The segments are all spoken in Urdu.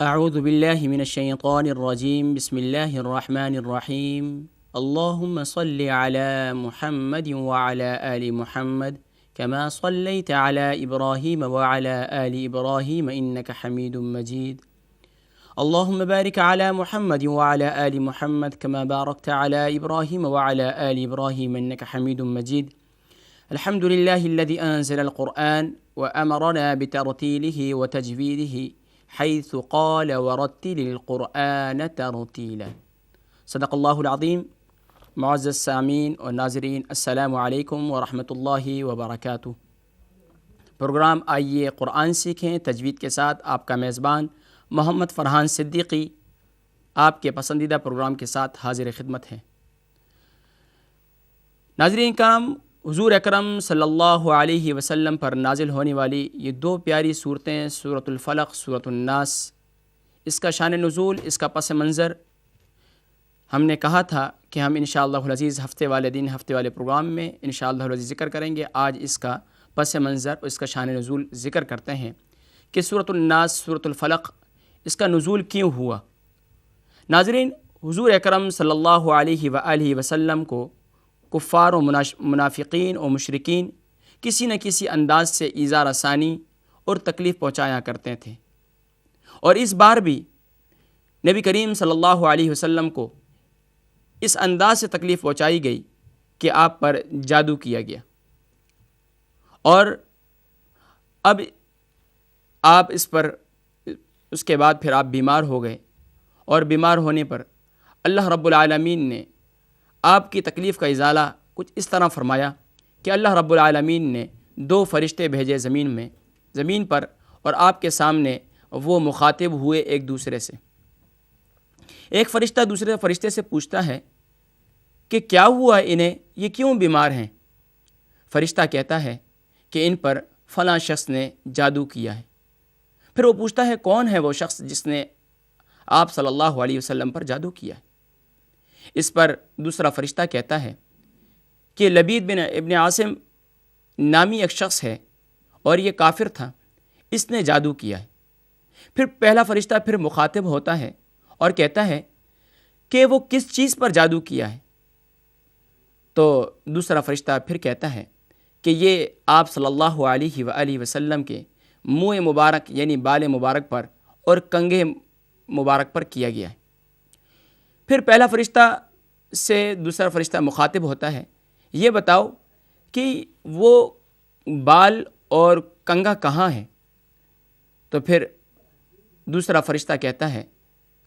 اعوذ باللہ من الشیطان الرجیم بسم اللہ الرحمن الرحیم اللہم صل علی محمد وعلی آل محمد كما صلیت علی ابراہیم وعلی آل ابراہیم انک حمید مجید اللہم بارک علی محمد وعلی آل محمد كما بارکت علی ابراہیم وعلی آل ابراہیم انک حمید مجید الحمد للہ الذی انزل القرآن وامرنا بترتیلہ وتجویدہ حیث قال ورتل القرآن ترتیلا۔ صدق اللہ العظیم۔ معزز سامعین اور ناظرین، السلام علیکم ورحمۃ اللہ وبرکاتہ۔ پروگرام آئیے قرآن سیکھیں تجوید کے ساتھ آپ کا میزبان محمد فرحان صدیقی آپ کے پسندیدہ پروگرام کے ساتھ حاضر خدمت ہے۔ ناظرین کرام، حضور اکرم صلی اللہ علیہ وسلم پر نازل ہونے والی یہ دو پیاری صورتیں، سورۃ الفلق، سورۃ الناس، اس کا شان نزول، اس کا پس منظر ہم نے کہا تھا کہ ہم انشاءاللہ العزیز ہفتے والے پروگرام میں انشاءاللہ العزیز ذکر کریں گے۔ آج اس کا پس منظر اور اس کا شان نزول ذکر کرتے ہیں کہ سورۃ الناس، سورۃ الفلق، اس کا نزول کیوں ہوا۔ ناظرین، حضور اکرم صلی اللہ علیہ وآلہ وسلم کو کفار و منافقین و مشرکین کسی نہ کسی انداز سے ایذا رسانی اور تکلیف پہنچایا کرتے تھے، اور اس بار بھی نبی کریم صلی اللہ علیہ وسلم کو اس انداز سے تکلیف پہنچائی گئی کہ آپ پر جادو کیا گیا، اور اب آپ اس کے بعد پھر آپ بیمار ہو گئے، اور بیمار ہونے پر اللہ رب العالمین نے آپ کی تکلیف کا ازالہ کچھ اس طرح فرمایا کہ اللہ رب العالمین نے دو فرشتے بھیجے زمین پر، اور آپ کے سامنے وہ مخاطب ہوئے ایک دوسرے سے۔ ایک فرشتہ دوسرے فرشتے سے پوچھتا ہے کہ کیا ہوا انہیں، یہ کیوں بیمار ہیں؟ فرشتہ کہتا ہے کہ ان پر فلاں شخص نے جادو کیا ہے۔ پھر وہ پوچھتا ہے کون ہے وہ شخص جس نے آپ صلی اللہ علیہ وسلم پر جادو کیا ہے؟ اس پر دوسرا فرشتہ کہتا ہے کہ لبید بن ابن عاصم نامی ایک شخص ہے، اور یہ کافر تھا، اس نے جادو کیا ہے۔ پھر پہلا فرشتہ پھر مخاطب ہوتا ہے اور کہتا ہے کہ وہ کس چیز پر جادو کیا ہے؟ تو دوسرا فرشتہ پھر کہتا ہے کہ یہ آپ صلی اللہ علیہ وآلہ وسلم کے منہ مبارک یعنی بال مبارک پر اور کنگھے مبارک پر کیا گیا ہے۔ پھر پہلا فرشتہ سے دوسرا فرشتہ مخاطب ہوتا ہے، یہ بتاؤ کہ وہ بال اور کنگھا کہاں ہے؟ تو پھر دوسرا فرشتہ کہتا ہے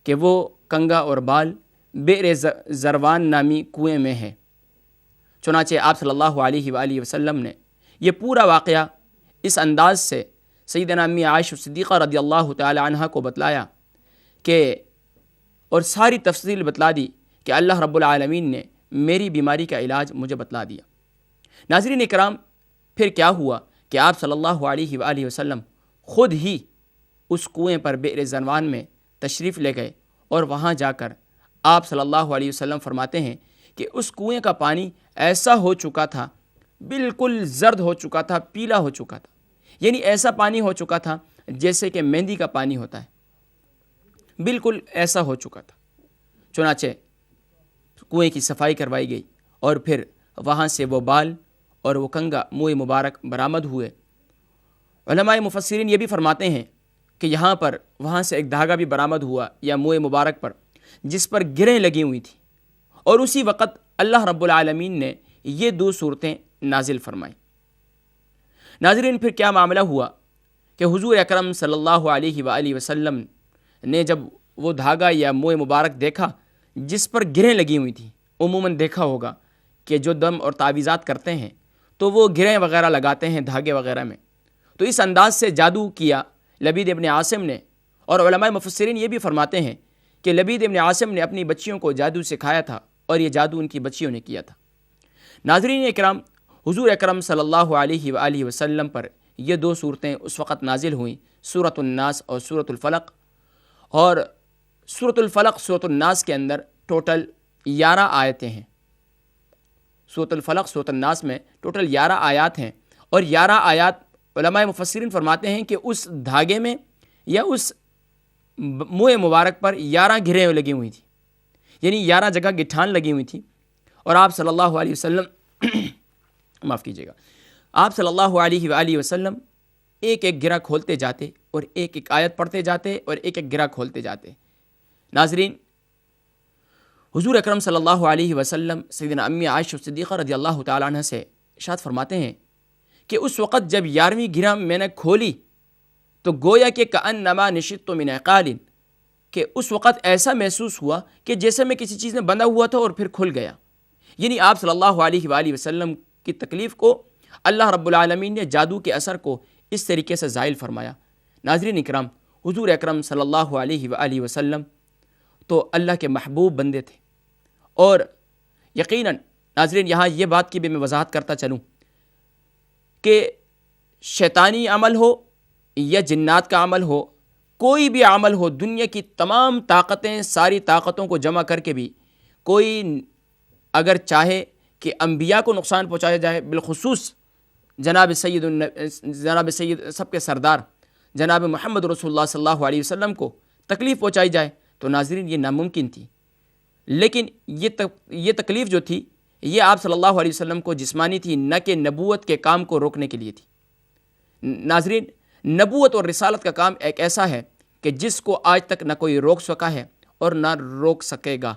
کہ وہ کنگھا اور بال بئر زروان نامی کنویں میں ہے۔ چنانچہ آپ صلی اللہ علیہ وآلہ وسلم نے یہ پورا واقعہ اس انداز سے سیدنا امی عائشہ صدیقہ رضی اللہ تعالی عنہا کو بتلایا اور ساری تفصیل بتلا دی کہ اللہ رب العالمین نے میری بیماری کا علاج مجھے بتلا دیا۔ ناظرین اکرام، پھر کیا ہوا کہ آپ صلی اللہ علیہ وآلہ وسلم خود ہی اس کنویں پر بئر زنوان میں تشریف لے گئے، اور وہاں جا کر آپ صلی اللہ علیہ وسلم فرماتے ہیں کہ اس کنویں کا پانی ایسا ہو چکا تھا، بالکل زرد ہو چکا تھا، پیلا ہو چکا تھا، یعنی ایسا پانی ہو چکا تھا جیسے کہ مہندی کا پانی ہوتا ہے، بالکل ایسا ہو چکا تھا۔ چنانچہ کنویں کی صفائی کروائی گئی، اور پھر وہاں سے وہ بال اور وہ کنگھا منہ مبارک برآمد ہوئے۔ علماء مفسرین یہ بھی فرماتے ہیں کہ یہاں پر وہاں سے ایک دھاگا بھی برآمد ہوا یا منہ مبارک پر، جس پر گرہیں لگی ہوئی تھیں، اور اسی وقت اللہ رب العالمین نے یہ دو صورتیں نازل فرمائیں۔ ناظرین، پھر کیا معاملہ ہوا کہ حضور اکرم صلی اللہ علیہ وآلہ وسلم نے جب وہ دھاگا یا منہ مبارک دیکھا جس پر گرہیں لگی ہوئی تھیں، عموماً دیکھا ہوگا کہ جو دم اور تعویذات کرتے ہیں تو وہ گرہیں وغیرہ لگاتے ہیں دھاگے وغیرہ میں، تو اس انداز سے جادو کیا لبید ابن عاصم نے، اور علماء مفسرین یہ بھی فرماتے ہیں کہ لبید ابن عاصم نے اپنی بچیوں کو جادو سکھایا تھا، اور یہ جادو ان کی بچیوں نے کیا تھا۔ ناظرین اکرام، حضور اکرم صلی اللہ علیہ وآلہ وسلم پر یہ دو صورتیں اس وقت نازل ہوئیں، سورۃ الناس اور سورۃ الفلق، اور سورۃ الفلق سورۃ الناس کے اندر ٹوٹل 11 آیتیں ہیں۔ سورۃ الفلق سورۃ الناس میں ٹوٹل 11 آیات ہیں، اور 11 آیات علماء مفسرین فرماتے ہیں کہ اس دھاگے میں یا اس منہ مبارک پر 11 گھریں لگی ہوئی تھیں، یعنی 11 جگہ گٹھان لگی ہوئی تھیں، اور آپ صلی اللہ علیہ وسلم معاف کیجیے گا، آپ صلی اللہ علیہ وآلہ وسلم ایک ایک گرہ کھولتے جاتے اور ایک ایک آیت پڑھتے جاتے اور ایک ایک گرہ کھولتے جاتے۔ ناظرین، حضور اکرم صلی اللہ علیہ وسلم سیدنا امی عائشہ صدیقہ رضی اللہ تعالیٰ عنہ سے ارشاد فرماتے ہیں کہ اس وقت جب 11ویں گرہ میں نے کھولی تو گویا کہ کأنما نشط من عقال، کہ اس وقت ایسا محسوس ہوا کہ جیسے میں کسی چیز میں بندھا ہوا تھا اور پھر کھل گیا۔ یعنی آپ صلی اللہ علیہ وآلہ وسلم کی تکلیف کو اللہ رب العالمین نے جادو کے اثر کو اس طریقے سے زائل فرمایا۔ ناظرین اکرام، حضور اکرم صلی اللہ علیہ وآلہ وسلم تو اللہ کے محبوب بندے تھے، اور یقیناً ناظرین یہاں یہ بات کی بھی میں وضاحت کرتا چلوں کہ شیطانی عمل ہو یا جنات کا عمل ہو، کوئی بھی عمل ہو، دنیا کی تمام طاقتیں، ساری طاقتوں کو جمع کر کے بھی کوئی اگر چاہے کہ انبیاء کو نقصان پہنچایا جائے، بالخصوص جناب سید سب کے سردار جناب محمد رسول اللہ صلی اللہ علیہ وسلم کو تکلیف پہنچائی جائے، تو ناظرین یہ ناممکن تھی۔ لیکن یہ تکلیف جو تھی یہ آپ صلی اللہ علیہ وسلم کو جسمانی تھی، نہ کہ نبوت کے کام کو روکنے کے لیے تھی۔ ناظرین، نبوت اور رسالت کا کام ایک ایسا ہے کہ جس کو آج تک نہ کوئی روک سکا ہے اور نہ روک سکے گا۔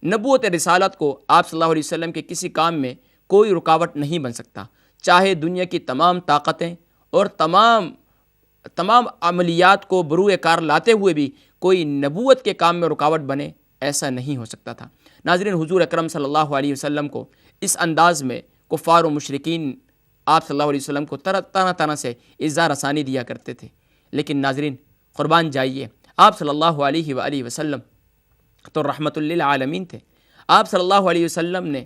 نبوت رسالت کو آپ صلی اللہ علیہ وسلم کے کسی کام میں کوئی رکاوٹ نہیں بن سکتا، چاہے دنیا کی تمام طاقتیں اور تمام عملیات کو بروئے کار لاتے ہوئے بھی کوئی نبوت کے کام میں رکاوٹ بنے، ایسا نہیں ہو سکتا تھا۔ ناظرین، حضور اکرم صلی اللہ علیہ وسلم کو اس انداز میں کفار و مشرکین آپ صلی اللہ علیہ وسلم کو طرح سے ایذا رسانی دیا کرتے تھے، لیکن ناظرین قربان جائیے، آپ صلی اللہ علیہ وآلہ وسلم تو رحمت للعالمین تھے۔ آپ صلی اللہ علیہ وسلم نے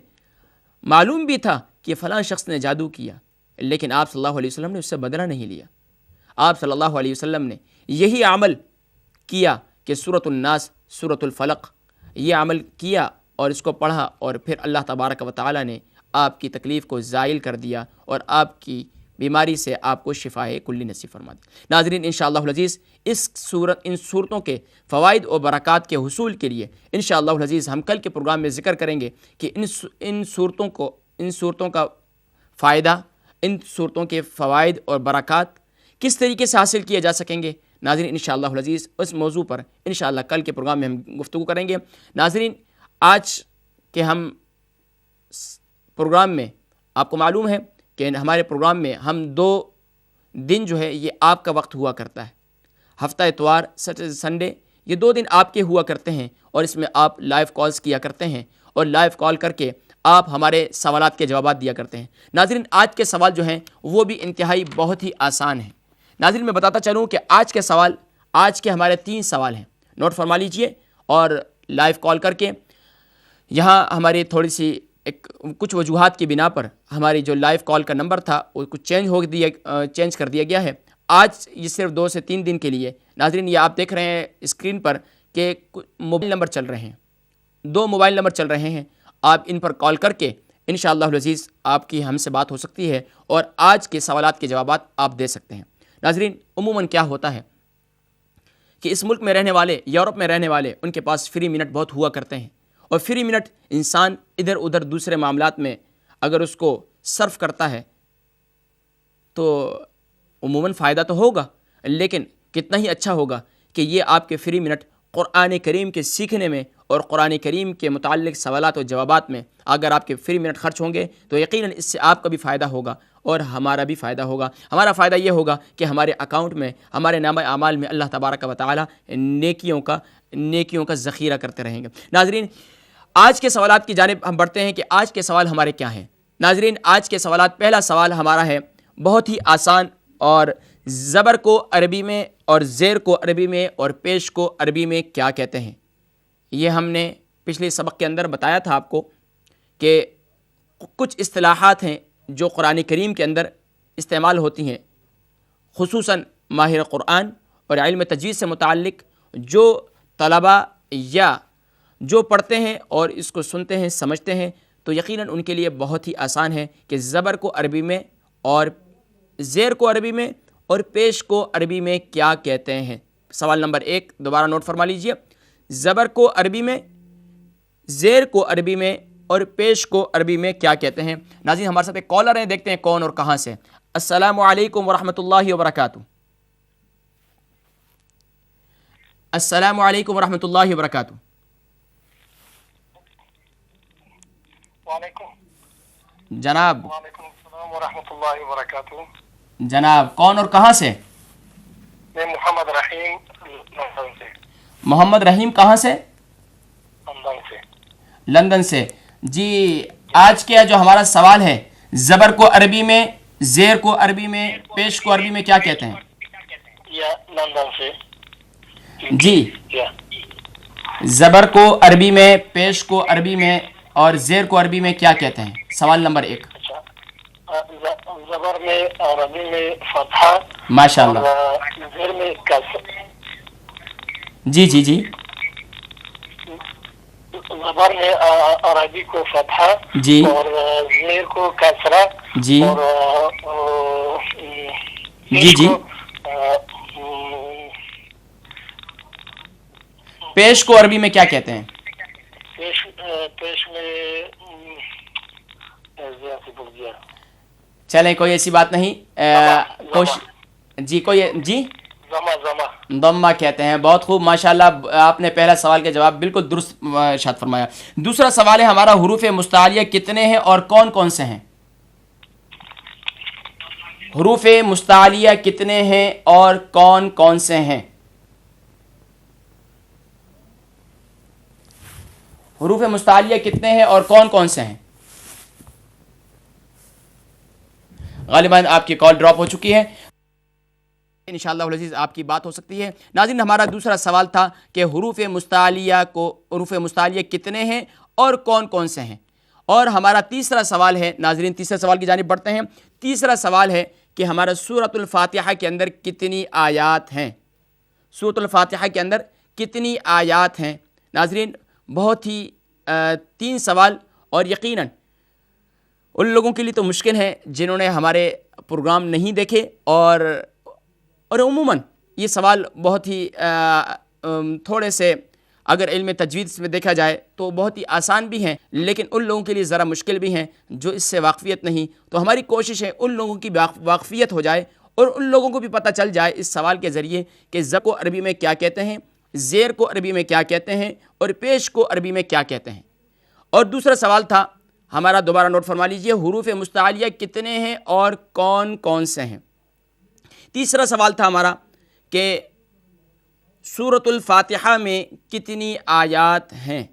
معلوم بھی تھا کہ فلاں شخص نے جادو کیا، لیکن آپ صلی اللہ علیہ وسلم نے اس سے بدلہ نہیں لیا۔ آپ صلی اللہ علیہ وسلم نے یہی عمل کیا کہ سورۃ الناس، سورۃ الفلق، یہ عمل کیا اور اس کو پڑھا، اور پھر اللہ تبارک و تعالیٰ نے آپ کی تکلیف کو زائل کر دیا اور آپ کی بیماری سے آپ کو شفائے کلی نصیب فرما دی۔ ناظرین، انشاءاللہ العزیز ان صورتوں کے فوائد و برکات کے حصول کے لیے انشاءاللہ العزیز ہم کل کے پروگرام میں ذکر کریں گے کہ ان صورتوں کا فائدہ، ان صورتوں کے فوائد اور برکات کس طریقے سے حاصل کیے جا سکیں گے۔ ناظرین انشاءاللہ العزیز اس موضوع پر انشاءاللہ کل کے پروگرام میں ہم گفتگو کریں گے۔ ناظرین، آج کے ہم پروگرام میں آپ کو معلوم ہے کہ ہمارے پروگرام میں ہم 2 دن جو ہے یہ آپ کا وقت ہوا کرتا ہے، ہفتہ اتوار، سنڈے، یہ 2 دن آپ کے ہوا کرتے ہیں، اور اس میں آپ لائیو کالز کیا کرتے ہیں اور لائیو کال کر کے آپ ہمارے سوالات کے جوابات دیا کرتے ہیں۔ ناظرین، آج کے سوال جو ہیں وہ بھی انتہائی بہت ہی آسان ہیں۔ ناظرین، میں بتاتا چلوں کہ آج کے ہمارے 3 سوال ہیں، نوٹ فرما لیجئے، اور لائیو کال کر کے یہاں ہماری تھوڑی سی کچھ وجوہات کی بنا پر ہماری جو لائیو کال کا نمبر تھا وہ کچھ چینج کر دیا گیا ہے۔ آج یہ صرف 2 سے 3 دن کے لیے۔ ناظرین، یہ آپ دیکھ رہے ہیں اسکرین پر کہ موبائل نمبر چل رہے ہیں، 2 موبائل نمبر چل رہے ہیں، آپ ان پر کال کر کے انشاءاللہ العزیز آپ کی ہم سے بات ہو سکتی ہے اور آج کے سوالات کے جوابات آپ دے سکتے ہیں۔ ناظرین، عموماً کیا ہوتا ہے کہ اس ملک میں رہنے والے، یورپ میں رہنے والے، ان کے پاس فری منٹ بہت ہوا کرتے ہیں، اور فری منٹ انسان ادھر ادھر دوسرے معاملات میں اگر اس کو صرف کرتا ہے تو عموماً فائدہ تو ہوگا، لیکن کتنا ہی اچھا ہوگا کہ یہ آپ کے فری منٹ قرآن کریم کے سیکھنے میں اور قرآن کریم کے متعلق سوالات و جوابات میں اگر آپ کے فری منٹ خرچ ہوں گے تو یقیناً اس سے آپ کا بھی فائدہ ہوگا اور ہمارا بھی فائدہ ہوگا۔ ہمارا فائدہ یہ ہوگا کہ ہمارے اکاؤنٹ میں، ہمارے نامہ اعمال میں اللہ تبارک و تعالی نیکیوں کا ذخیرہ کرتے رہیں گے۔ ناظرین، آج کے سوالات کی جانب ہم بڑھتے ہیں کہ آج کے سوال ہمارے کیا ہیں۔ ناظرین، آج کے سوالات، پہلا سوال ہمارا ہے بہت ہی آسان، اور زبر کو عربی میں اور زیر کو عربی میں اور پیش کو عربی میں کیا کہتے ہیں؟ یہ ہم نے پچھلے سبق کے اندر بتایا تھا آپ کو کہ کچھ اصطلاحات ہیں جو قرآن کریم کے اندر استعمال ہوتی ہیں، خصوصاً ماہر قرآن اور علم تجوید سے متعلق جو طلباء یا جو پڑھتے ہیں اور اس کو سنتے ہیں، سمجھتے ہیں، تو یقیناً ان کے لیے بہت ہی آسان ہے کہ زبر کو عربی میں اور زیر کو عربی میں اور پیش کو عربی میں کیا کہتے ہیں۔ سوال نمبر 1 دوبارہ نوٹ فرما لیجئے. زبر کو عربی میں، زیر کو عربی میں اور پیش کو عربی میں کیا کہتے ہیں؟ ناظرین ہمارے ساتھ ایک کالر ہیں، دیکھتے ہیں کون اور کہاں سے. السلام علیکم ورحمۃ اللہ وبرکاتہ. السلام علیکم ورحمۃ اللہ وبرکاتہ. وعلیکم جناب وعلیکم السلام ورحمۃ اللہ وبرکاتہ. جناب کون اور کہاں سے؟ میں محمد رحیم لندن سے. محمد رحیم کہاں سے؟ لندن سے. لندن سے. جی آج کا جو ہمارا سوال ہے، زبر کو عربی میں، زیر کو عربی میں، پیش کو عربی میں کیا کہتے ہیں؟ یا لندن سے. جی یا زبر کو عربی میں، پیش کو عربی میں اور زیر کو عربی میں کیا کہتے ہیں؟ سوال نمبر 1. اچھا. زبر میں عربی میں فتحہ، ماشاء اللہ. اور زیر میں کسر. جی جی جی زبر میں عربی کو فتحہ جی اور زیر کو کسرہ جی اور جی جی پیش کو عربی میں کیا کہتے ہیں؟ پیش میں بھول گیا. چلیں کوئی ایسی بات نہیں. جی کوئی جی ضمہ کہتے ہیں. بہت خوب ماشاءاللہ، آپ نے پہلا سوال کا جواب بالکل درست ارشاد فرمایا. دوسرا سوال ہے ہمارا، حروف مستعلیہ کتنے ہیں اور کون کون سے ہیں؟ حروف مستعلیہ کتنے ہیں اور کون کون سے ہیں؟ حروف مستعلیہ کتنے ہیں اور کون کون سے ہیں؟ غالباً آپ کی کال ڈراپ ہو چکی ہے. انشاءاللہ العزیز آپ کی بات ہو سکتی ہے. ناظرین ہمارا دوسرا سوال تھا کہ حروف مستعلیہ کتنے ہیں اور کون کون سے ہیں. اور ہمارا تیسرا سوال ہے، ناظرین تیسرے سوال کی جانب بڑھتے ہیں. تیسرا سوال ہے کہ ہمارا سورۃ الفاتحہ کے اندر کتنی آیات ہیں؟ سورۃ الفاتحہ کے اندر کتنی آیات ہیں؟ ناظرین بہت ہی 3 سوال، اور یقیناً ان لوگوں کے لیے تو مشکل ہے جنہوں نے ہمارے پروگرام نہیں دیکھے، اور عموماً یہ سوال بہت ہی تھوڑے سے اگر علم تجوید میں دیکھا جائے تو بہت ہی آسان بھی ہیں، لیکن ان لوگوں کے لیے ذرا مشکل بھی ہیں جو اس سے واقفیت نہیں. تو ہماری کوشش ہے ان لوگوں کی واقفیت ہو جائے اور ان لوگوں کو بھی پتہ چل جائے اس سوال کے ذریعے کہ زبر کو عربی میں کیا کہتے ہیں، زیر کو عربی میں کیا کہتے ہیں اور پیش کو عربی میں کیا کہتے ہیں. اور دوسرا سوال تھا ہمارا، دوبارہ نوٹ فرما لیجئے، حروف مستعلیہ کتنے ہیں اور کون کون سے ہیں. تیسرا سوال تھا ہمارا کہ سورۃ الفاتحہ میں کتنی آیات ہیں.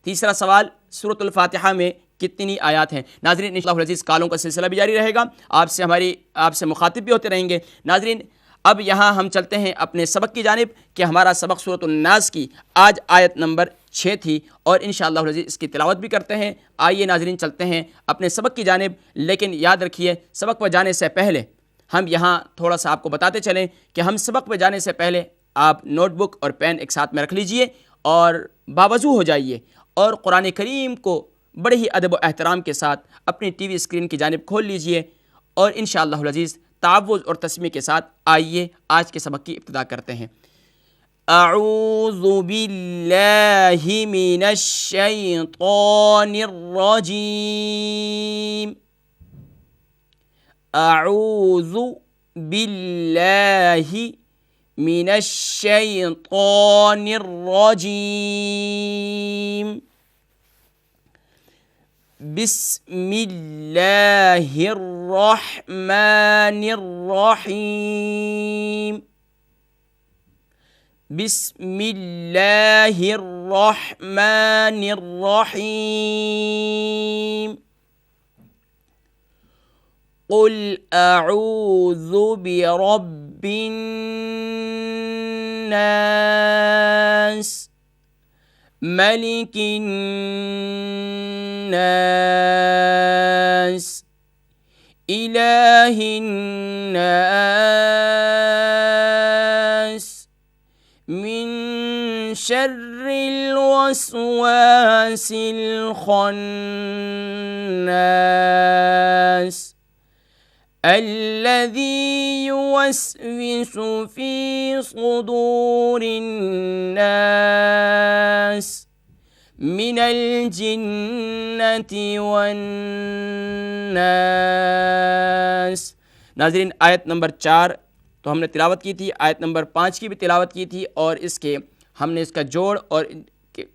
تیسرا سوال، سورۃ الفاتحہ میں کتنی آیات ہیں. ناظرین انشاءاللہ العزیز کالوں کا سلسلہ بھی جاری رہے گا، آپ سے مخاطب بھی ہوتے رہیں گے. ناظرین اب یہاں ہم چلتے ہیں اپنے سبق کی جانب کہ ہمارا سبق سورۃ الناس کی آج آیت نمبر 6 تھی، اور انشاءاللہ العزیز اس کی تلاوت بھی کرتے ہیں. آئیے ناظرین چلتے ہیں اپنے سبق کی جانب. لیکن یاد رکھیے سبق پر جانے سے پہلے ہم یہاں تھوڑا سا آپ کو بتاتے چلیں کہ ہم سبق پہ جانے سے پہلے آپ نوٹ بک اور پین ایک ساتھ میں رکھ لیجئے اور باوضو ہو جائیے، اور قرآن کریم کو بڑے ہی ادب و احترام کے ساتھ اپنی ٹی وی اسکرین کی جانب کھول لیجئے، اور انشاءاللہ العزیز تعوذ اور تسمیہ کے ساتھ آئیے آج کے سبق کی ابتدا کرتے ہیں. اعوذ باللہ من الشیطان الرجیم. اعوذ باللہ من الشیطان الرجیم. بسم اللہ الرحمن الرحیم. بسم اللہ الرحمن الرحیم. قل اعوذ برب الناس ملك الناس إله الناس من شر الوسواس الخناس الذي يوسوس في صدور الناس من الجنة والناس. ناظرین آیت نمبر 4 تو ہم نے تلاوت کی تھی، آیت نمبر 5 کی بھی تلاوت کی تھی، اور اس کے ہم نے اس کا جوڑ اور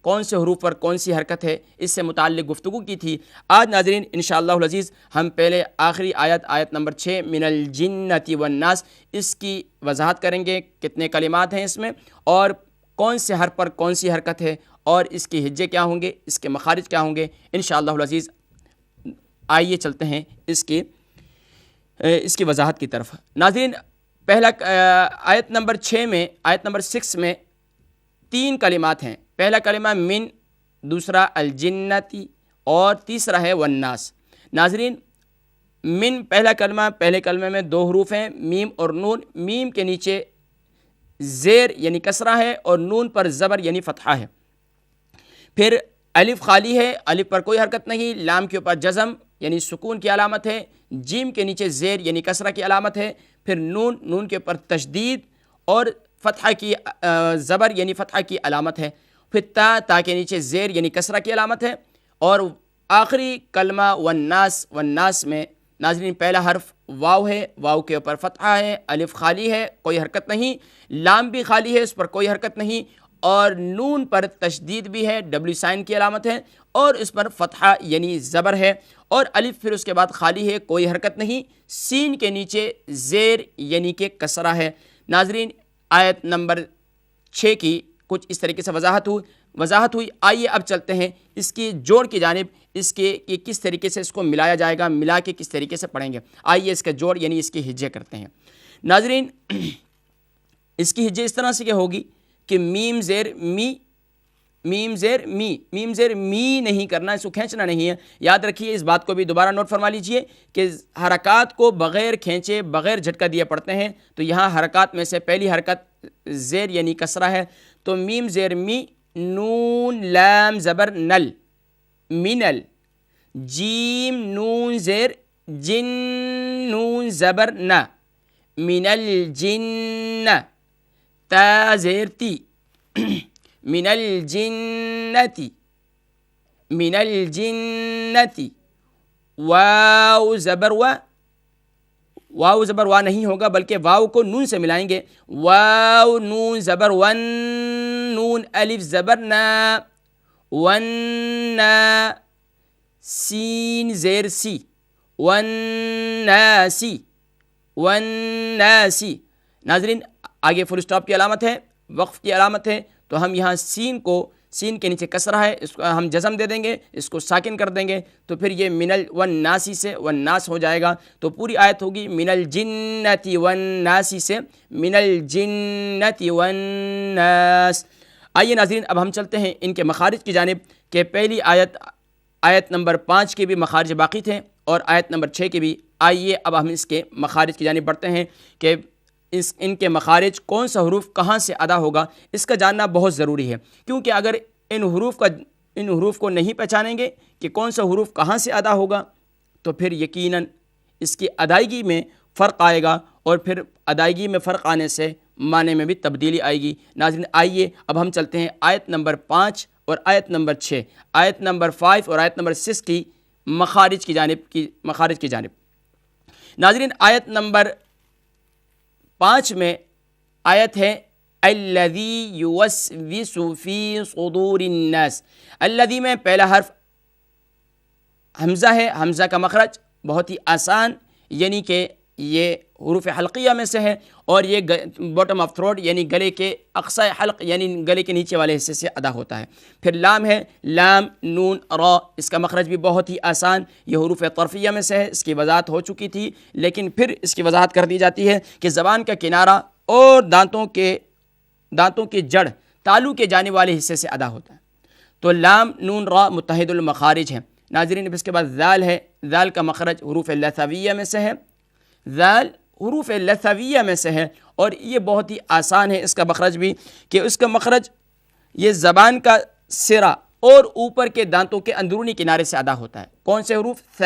کون سے حروف پر کون سی حرکت ہے اس سے متعلق گفتگو کی تھی. آج ناظرین انشاءاللہ العزیز ہم پہلے آخری آیت نمبر 6 من الجنۃ والناس، اس کی وضاحت کریں گے. کتنے کلمات ہیں اس میں، اور کون سے حرف پر کون سی حرکت ہے، اور اس کے ہجے کیا ہوں گے، اس کے مخارج کیا ہوں گے انشاءاللہ العزیز. آئیے چلتے ہیں اس کی وضاحت کی طرف. ناظرین پہلا آیت نمبر 6 میں، آیت نمبر 6 میں 3 کلمات ہیں. پہلا کلمہ من، دوسرا الجنتی، اور تیسرا ہے والناس. ناظرین من پہلا کلمہ، پہلے کلمے میں 2 حروف ہیں، میم اور نون. میم کے نیچے زیر یعنی کسرہ ہے، اور نون پر زبر یعنی فتحہ ہے. پھر الف خالی ہے، الف پر کوئی حرکت نہیں. لام کے اوپر جزم یعنی سکون کی علامت ہے. جیم کے نیچے زیر یعنی کسرہ کی علامت ہے. پھر نون کے اوپر تشدید اور فتحہ کی زبر یعنی فتحہ کی علامت ہے. پھر تا کے نیچے زیر یعنی کسرہ کی علامت ہے. اور آخری کلمہ والناس میں ناظرین پہلا حرف واو ہے، واو کے اوپر فتحہ ہے. الف خالی ہے، کوئی حرکت نہیں. لام بھی خالی ہے، اس پر کوئی حرکت نہیں. اور نون پر تشدید بھی ہے، ڈبل سائن کی علامت ہے، اور اس پر فتحہ یعنی زبر ہے. اور الف پھر اس کے بعد خالی ہے، کوئی حرکت نہیں. سین کے نیچے زیر یعنی کہ کسرہ ہے. ناظرین آیت نمبر 6 کی کچھ اس طریقے سے وضاحت ہوئی. آئیے اب چلتے ہیں اس کی جوڑ کی جانب. اس کے کس طریقے سے اس کو ملایا جائے گا، ملا کے کس طریقے سے پڑھیں گے. آئیے اس کا جوڑ یعنی اس کی ہجے کرتے ہیں. ناظرین اس کی ہجے اس طرح سے ہوگی کہ میم زیر می، میم زیر می، میم زیر می نہیں کرنا، اس کو کھینچنا نہیں ہے. یاد رکھیے، اس بات کو بھی دوبارہ نوٹ فرما لیجئے کہ حرکات کو بغیر کھینچے، بغیر جھٹکا دیے پڑھتے ہیں. تو یہاں حرکات میں سے پہلی حرکت زیر یعنی کسرہ ہے. تو میم زیر می، نون لام زبر نل، منل. جیم نون زیر جن، نون زبر نہ، منل جن. تا زیر تی، من الجنتی، من الجنتی. واو زبر واو زبر وا نہیں ہوگا، بلکہ واو کو نون سے ملائیں گے. واو نون زبر ون، نون الف زبر نا، ون. سین زیر سی، والناسی، والناسی. ناظرین آگے فل اسٹاپ کی علامت ہے، وقف کی علامت ہے. تو ہم یہاں سین کے نیچے کسرہ ہے، اس کو ہم جزم دے دیں گے، اس کو ساکن کر دیں گے. تو پھر یہ من والناسی سے والناس ہو جائے گا. تو پوری آیت ہوگی من الجنتی والناسی سے من الجنتی والناس. آئیے ناظرین اب ہم چلتے ہیں ان کے مخارج کی جانب. کہ پہلی آیت نمبر 5 کے بھی مخارج باقی تھے، اور آیت نمبر 6 کے بھی. آئیے اب ہم اس کے مخارج کی جانب بڑھتے ہیں کہ ان کے مخارج کون سا حروف کہاں سے ادا ہوگا. اس کا جاننا بہت ضروری ہے، کیونکہ اگر ان حروف کو نہیں پہچانیں گے کہ کون سا حروف کہاں سے ادا ہوگا، تو پھر یقیناً اس کی ادائیگی میں فرق آئے گا، اور پھر ادائیگی میں فرق آنے سے معنی میں بھی تبدیلی آئے گی. ناظرین آئیے اب ہم چلتے ہیں آیت نمبر 5 اور آیت نمبر 6، آیت نمبر 5 اور آیت نمبر 6 کی مخارج کی جانب. ناظرین آیت نمبر 5 میں آیت ہے الذی یوسوس فی صدور الناس. الذی میں پہلا حرف حمزہ ہے، حمزہ کا مخرج بہت ہی آسان، یعنی کہ یہ حروف حلقیہ میں سے ہے، اور یہ باٹم آف تھروٹ یعنی گلے کے اقصی حلق یعنی گلے کے نیچے والے حصے سے ادا ہوتا ہے. پھر لام ہے، لام نون را، اس کا مخرج بھی بہت ہی آسان، یہ حروف طرفیہ میں سے ہے. اس کی وضاحت ہو چکی تھی، لیکن پھر اس کی وضاحت کر دی جاتی ہے کہ زبان کا کنارہ اور دانتوں کی جڑ تالو کے جانے والے حصے سے ادا ہوتا ہے. تو لام نون را متحد المخارج ہیں. ناظرین اس کے بعد ذال ہے، ذال کا مخرج حروف لثویہ میں سے ہے، ذال حروف لثویہ میں سے ہے، اور یہ بہت ہی آسان ہے اس کا مخرج بھی، کہ اس کا مخرج یہ زبان کا سرا اور اوپر کے دانتوں کے اندرونی کنارے سے ادا ہوتا ہے. کون سے حروف؟ ث،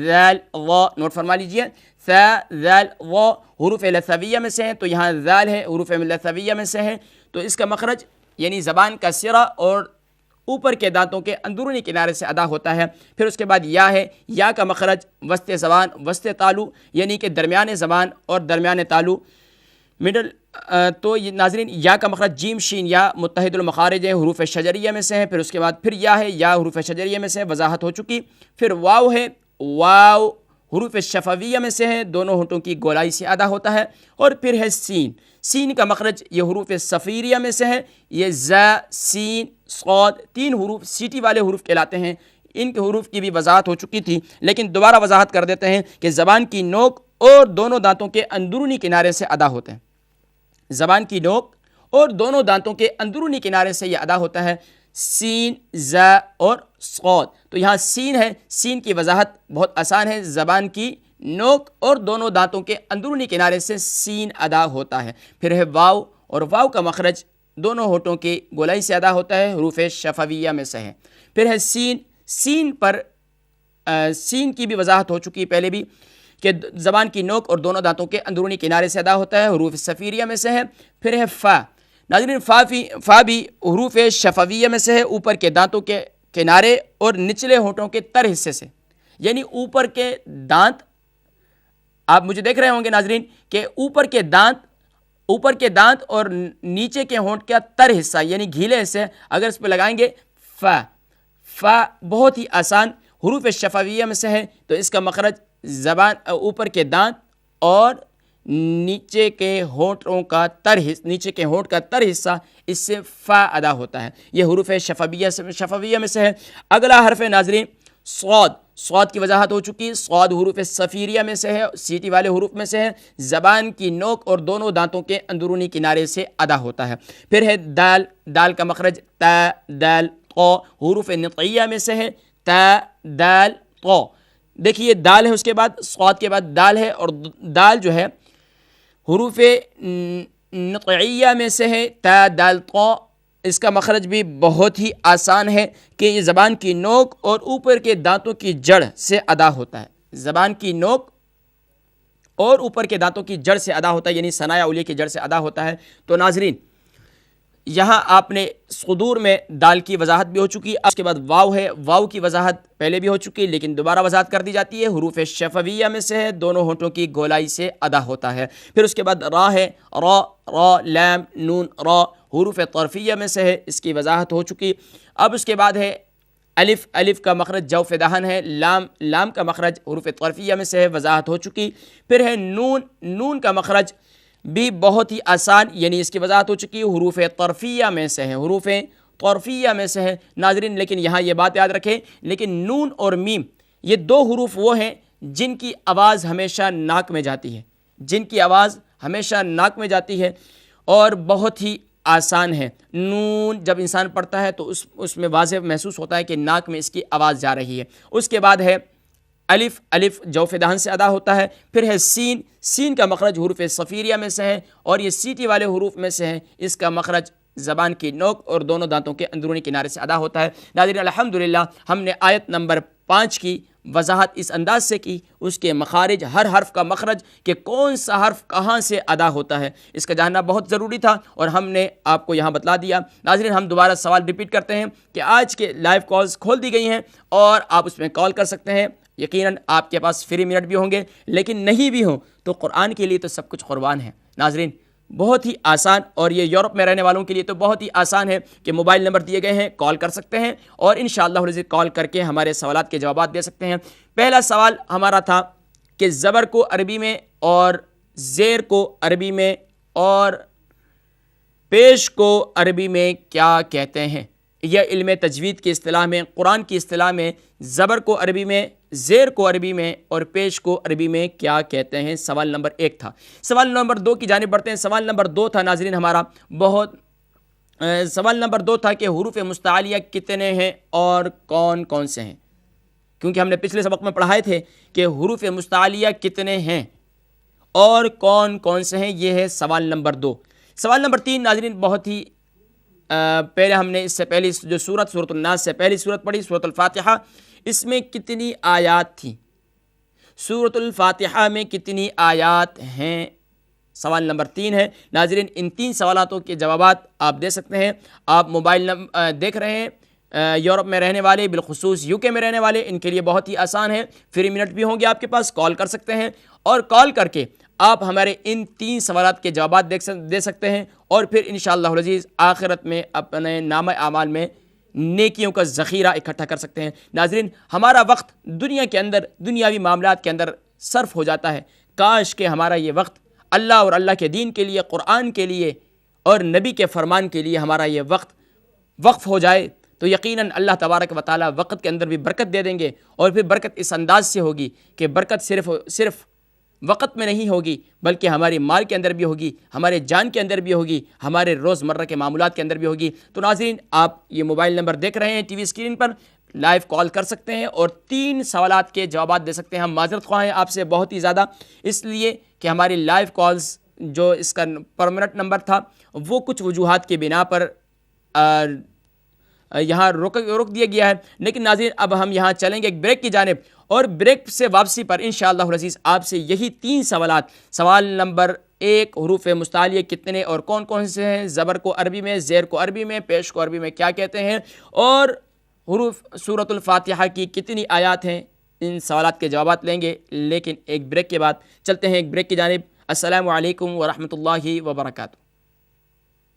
ذال، ظا. نوٹ فرما لیجئے، ثا ذال و حروف لثویہ میں سے ہیں، تو یہاں ذال ہے حروف لثویہ میں سے ہے، تو اس کا مخرج یعنی زبان کا سرا اور اوپر کے دانتوں کے اندرونی کنارے سے ادا ہوتا ہے۔ پھر اس کے بعد یا ہے، یا کا مخرج وسط زبان وسط تالو یعنی کہ درمیان زبان اور درمیان تالو مڈل، تو یہ ناظرین یا کا مخرج جیم شین یا متحد المخارج ہے، حروف شجریہ میں سے ہے۔ پھر اس کے بعد پھر یا ہے، یا حروف شجریہ میں سے وضاحت ہو چکی۔ پھر واو ہے، واو حروف شفویہ میں سے ہے، دونوں ہونٹوں کی گولائی سے ادا ہوتا ہے۔ اور پھر ہے سین، سین کا مخرج یہ حروف صفیریہ میں سے ہے، یہ ز سین صاد تین حروف سیٹی والے حروف کہلاتے ہیں۔ ان کے حروف کی بھی وضاحت ہو چکی تھی، لیکن دوبارہ وضاحت کر دیتے ہیں کہ زبان کی نوک اور دونوں دانتوں کے اندرونی کنارے سے ادا ہوتے ہیں۔ زبان کی نوک اور دونوں دانتوں کے اندرونی کنارے سے یہ ادا ہوتا ہے، سین ز اور صاد۔ تو یہاں سین ہے، سین کی وضاحت بہت آسان ہے، زبان کی نوک اور دونوں دانتوں کے اندرونی کنارے سے سین ادا ہوتا ہے۔ پھر ہے واو، اور واو کا مخرج دونوں ہونٹوں کی گولائی سے ادا ہوتا ہے، حروف شفویہ میں سے ہے۔ پھر ہے سین، سین پر سین کی بھی وضاحت ہو چکی پہلے بھی کہ زبان کی نوک اور دونوں دانتوں کے اندرونی کنارے سے ادا ہوتا ہے، حروف صفیریہ میں سے ہے۔ پھر ہے فا، ناظرین فا بھی حروف شفویہ میں سے ہے، اوپر کے دانتوں کے کنارے اور نچلے ہونٹوں کے تر حصے سے، یعنی اوپر کے دانت، آپ مجھے دیکھ رہے ہوں گے ناظرین کہ اوپر کے دانت اور نیچے کے ہونٹ کا تر حصہ یعنی گھیلے حصے اگر اس پہ لگائیں گے فا، فا بہت ہی آسان حروف شفویہ میں سے ہے، تو اس کا مخرج زبان اوپر کے دانت اور نیچے کے ہونٹ کا تر حصہ اس سے فا ادا ہوتا ہے، یہ حروف شفویہ میں سے ہے۔ اگلا حرف ناظرین صاد، صاد کی وضاحت ہو چکی، صاد حروف صفیریہ میں سے ہے، سیٹی والے حروف میں سے ہے، زبان کی نوک اور دونوں دانتوں کے اندرونی کنارے سے ادا ہوتا ہے۔ پھر ہے دال، دال کا مخرج تا دال قو حروف نطعیہ میں سے ہے، تا دال قو۔ دیکھیے دال ہے، اس کے بعد صاد کے بعد دال ہے، اور دال جو ہے حروف نطعیہ میں سے ہے، تا دال قو۔ اس کا مخرج بھی بہت ہی آسان ہے کہ یہ زبان کی نوک اور اوپر کے دانتوں کی جڑ سے ادا ہوتا ہے، زبان کی نوک اور اوپر کے دانتوں کی جڑ سے ادا ہوتا ہے، یعنی ثنایا اولیہ کی جڑ سے ادا ہوتا ہے۔ تو ناظرین یہاں آپ نے صدور میں دال کی وضاحت بھی ہو چکی، اس کے بعد واو ہے، واو کی وضاحت پہلے بھی ہو چکی لیکن دوبارہ وضاحت کر دی جاتی ہے، حروف شفویہ میں سے ہے، دونوں ہونٹوں کی گولائی سے ادا ہوتا ہے۔ پھر اس کے بعد را ہے، را لام نون را حروف طرفیہ میں سے ہے، اس کی وضاحت ہو چکی۔ اب اس کے بعد ہے الف، الف کا مخرج جوف دہن ہے، لام، لام کا مخرج حروف طرفیہ میں سے ہے، وضاحت ہو چکی۔ پھر ہے نون، نون کا مخرج بھی بہت ہی آسان، یعنی اس کی وضاحت ہو چکی، حروف طرفیہ میں سے ہے، حروف طرفیہ میں سے ہے ناظرین۔ لیکن یہاں یہ بات یاد رکھیں، لیکن نون اور میم یہ دو حروف وہ ہیں جن کی آواز ہمیشہ ناک میں جاتی ہے، جن کی آواز ہمیشہ ناک میں جاتی ہے اور بہت ہی آسان ہے۔ نون جب انسان پڑھتا ہے تو اس میں واضح محسوس ہوتا ہے کہ ناک میں اس کی آواز جا رہی ہے۔ اس کے بعد ہے الف، الف جوف دہن سے ادا ہوتا ہے۔ پھر ہے سین، سین کا مخرج حروف صفیریہ میں سے ہے اور یہ سیٹی والے حروف میں سے ہے، اس کا مخرج زبان کی نوک اور دونوں دانتوں کے اندرونی کنارے سے ادا ہوتا ہے۔ ناظرین الحمدللہ ہم نے آیت نمبر 5 کی وضاحت اس انداز سے کی، اس کے مخارج، ہر حرف کا مخرج کہ کون سا حرف کہاں سے ادا ہوتا ہے، اس کا جاننا بہت ضروری تھا اور ہم نے آپ کو یہاں بتلا دیا۔ ناظرین ہم دوبارہ سوال ریپیٹ کرتے ہیں کہ آج کے لائیو کالز کھول دی گئی ہیں اور آپ اس میں کال کر سکتے ہیں، یقیناً آپ کے پاس فری منٹ بھی ہوں گے، لیکن نہیں بھی ہوں تو قرآن کے لیے تو سب کچھ قربان ہے۔ ناظرین بہت ہی آسان، اور یہ یورپ میں رہنے والوں کے لیے تو بہت ہی آسان ہے کہ موبائل نمبر دیے گئے ہیں، کال کر سکتے ہیں اور انشاءاللہ العزیز کال کر کے ہمارے سوالات کے جوابات دے سکتے ہیں۔ پہلا سوال ہمارا تھا کہ زبر کو عربی میں اور زیر کو عربی میں اور پیش کو عربی میں کیا کہتے ہیں؟ یہ علم تجوید کی اصطلاح میں، قرآن کی اصطلاح میں زبر کو عربی میں، زیر کو عربی میں اور پیش کو عربی میں کیا کہتے ہیں؟ سوال نمبر 1 تھا۔ سوال نمبر 2 کی جانب بڑھتے ہیں۔ سوال نمبر 2 تھا ناظرین ہمارا سوال نمبر 2 تھا کہ حروف مستعلیہ کتنے ہیں اور کون کون سے ہیں؟ کیونکہ ہم نے پچھلے سبق میں پڑھائے تھے کہ حروف مستعلیہ کتنے ہیں اور کون کون سے ہیں، یہ ہے سوال نمبر 2۔ سوال نمبر 3 ناظرین بہت ہی پہلے ہم نے اس سے پہلی جو سورۃ الناس سے پہلی سورت پڑھی، سورۃ الفاتحہ، اس میں کتنی آیات تھیں؟ سورۃ الفاتحہ میں کتنی آیات ہیں؟ سوال نمبر 3 ہے۔ ناظرین ان 3 سوالاتوں کے جوابات آپ دے سکتے ہیں۔ آپ موبائل دیکھ رہے ہیں یورپ میں رہنے والے، بالخصوص UK میں رہنے والے، ان کے لیے بہت ہی آسان ہے، فری منٹ بھی ہوں گے آپ کے پاس، کال کر سکتے ہیں اور کال کر کے آپ ہمارے ان 3 سوالات کے جوابات دے سکتے ہیں، اور پھر انشاءاللہ العزیز آخرت میں اپنے نامہ اعمال میں نیکیوں کا ذخیرہ اکٹھا کر سکتے ہیں۔ ناظرین ہمارا وقت دنیا کے اندر، دنیاوی معاملات کے اندر صرف ہو جاتا ہے، کاش کہ ہمارا یہ وقت اللہ اور اللہ کے دین کے لیے، قرآن کے لیے اور نبی کے فرمان کے لیے ہمارا یہ وقت وقف ہو جائے، تو یقیناً اللہ تبارک و تعالیٰ وقت کے اندر بھی برکت دے دیں گے، اور پھر برکت اس انداز سے ہوگی کہ برکت صرف وقت میں نہیں ہوگی، بلکہ ہماری مال کے اندر بھی ہوگی، ہمارے جان کے اندر بھی ہوگی، ہمارے روزمرہ کے معاملات کے اندر بھی ہوگی۔ تو ناظرین آپ یہ موبائل نمبر دیکھ رہے ہیں ٹی وی اسکرین پر، لائیو کال کر سکتے ہیں اور 3 سوالات کے جوابات دے سکتے ہیں۔ ہم معذرت خواہ ہیں آپ سے بہت ہی زیادہ، اس لیے کہ ہماری لائیو کالز جو اس کا پرمنٹ نمبر تھا وہ کچھ وجوہات کی بنا پر یہاں رک دیا گیا ہے۔ لیکن ناظرین اب ہم یہاں چلیں گے ایک بریک کی جانب، اور بریک سے واپسی پر انشاءاللہ العزیز آپ سے یہی 3 سوالات، سوال نمبر 1 حروف مستعلیہ کتنے اور کون کون سے ہیں، زبر کو عربی میں، زیر کو عربی میں، پیش کو عربی میں کیا کہتے ہیں، اور حروف سورۃ الفاتحہ کی کتنی آیات ہیں، ان سوالات کے جوابات لیں گے، لیکن ایک بریک کے بعد چلتے ہیں ایک بریک کی جانب۔ السلام علیکم ورحمۃ اللہ وبرکاتہ۔